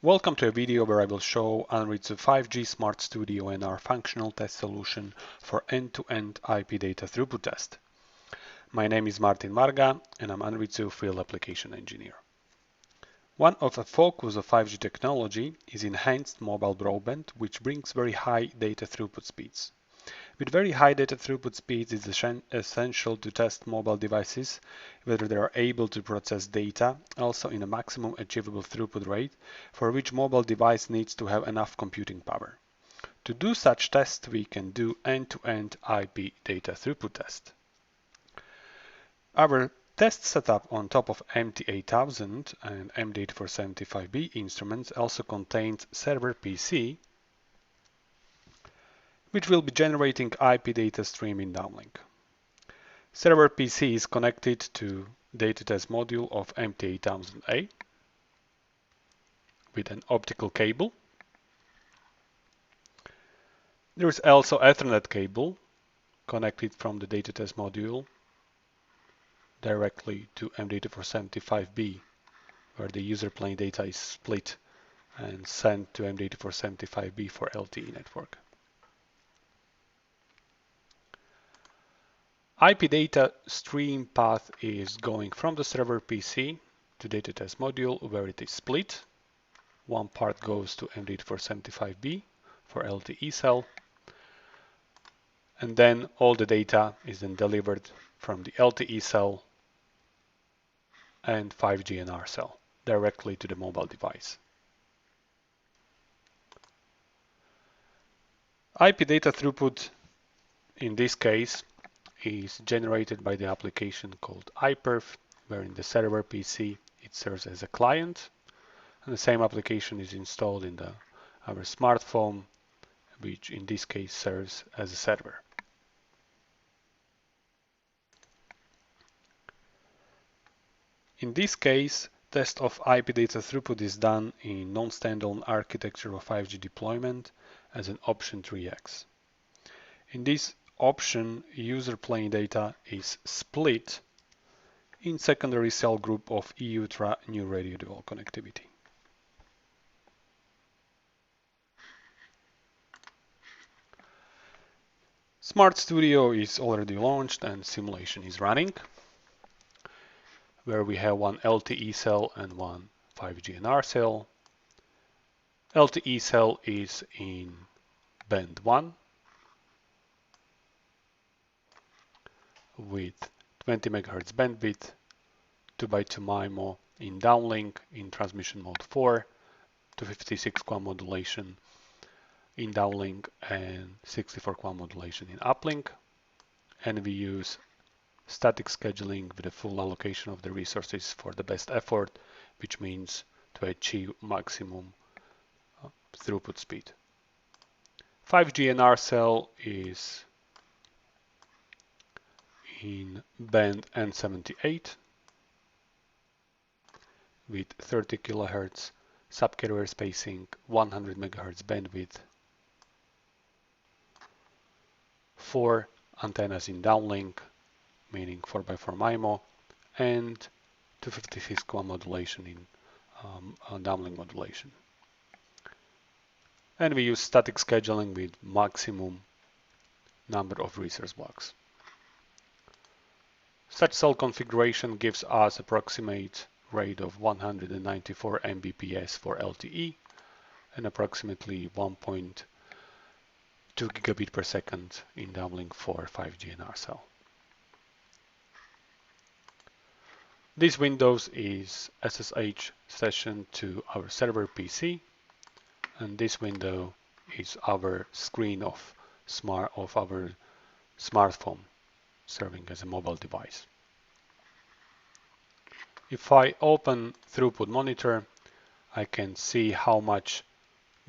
Welcome to a video where I will show Anritsu 5G SmartStudio and our functional test solution for end-to-end IP data throughput test. My name is Martin Varga and I'm Anritsu Field Application Engineer. One of the focus of 5G technology is enhanced mobile broadband, which brings very high data throughput speeds. With very high data throughput speeds, it's essential to test mobile devices, whether they are able to process data, also in a maximum achievable throughput rate, for which mobile device needs to have enough computing power. To do such tests, we can do end-to-end IP data throughput test. Our test setup on top of MT8000 and MD8475B instruments also contains server PC, which will be generating IP data stream in downlink. Server PC is connected to data test module of MT8000A with an optical cable. There is also Ethernet cable connected from the data test module directly to MD8475B, where the user plane data is split and sent to MD8475B for LTE network. IP data stream path is going from the server PC to data test module where it is split. One part goes to MD8475B for LTE cell, and then all the data is then delivered from the LTE cell and 5G NR cell directly to the mobile device. IP data throughput in this case is generated by the application called iPerf, where in the server PC it serves as a client, and the same application is installed in our smartphone, which in this case serves as a server. In this case, test of IP data throughput is done in non-standalone architecture of 5G deployment as an option 3x. In this option, user plane data is split in secondary cell group of E-Ultra new radio dual connectivity. SmartStudio is already launched and simulation is running, where we have one LTE cell and one 5G NR cell. LTE cell is in band 1 with 20 MHz bandwidth, 2x2 MIMO in downlink in transmission mode 4, 256 QAM modulation in downlink and 64 QAM modulation in uplink. And we use static scheduling with a full allocation of the resources for the best effort, which means to achieve maximum throughput speed. 5G NR cell is in band N78 with 30 kHz subcarrier spacing, 100 MHz bandwidth, 4 antennas in downlink, meaning 4x4 MIMO, and 256 QAM modulation in downlink modulation. And we use static scheduling with maximum number of resource blocks. Such cell configuration gives us approximate rate of 194 Mbps for LTE and approximately 1.2 gigabit per second in downlink for 5G NR cell. This Windows is SSH session to our server PC, and this window is our screen of our smartphone serving as a mobile device. If I open Throughput Monitor, I can see how much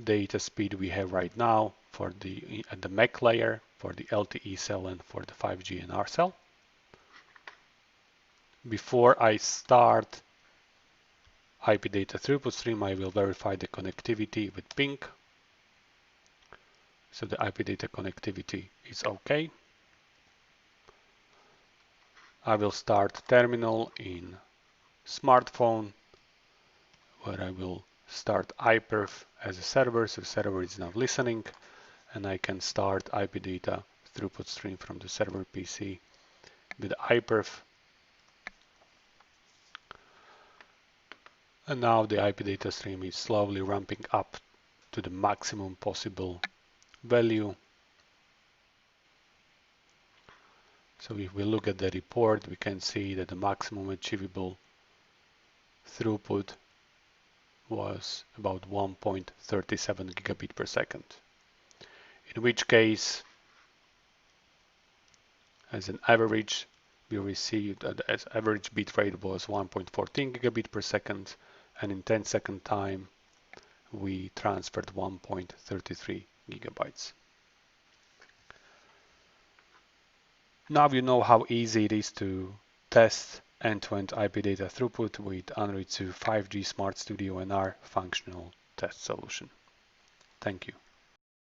data speed we have right now for at the MAC layer for the LTE cell and for the 5G NR cell. Before I start IP data throughput stream, I will verify the connectivity with ping. So the IP data connectivity is OK. I will start terminal in smartphone, where I will start iPerf as a server, so the server is now listening, and I can start IP data throughput stream from the server PC with iPerf. And now the IP data stream is slowly ramping up to the maximum possible value. So if we look at the report, we can see that the maximum achievable throughput was about 1.37 gigabit per second. In which case, as an average, we received as average bit rate was 1.14 gigabit per second, and in 10-second time, we transferred 1.33 gigabytes. Now you know how easy it is to test end-to-end IP data throughput with Anritsu 5G SmartStudio and our functional test solution. Thank you.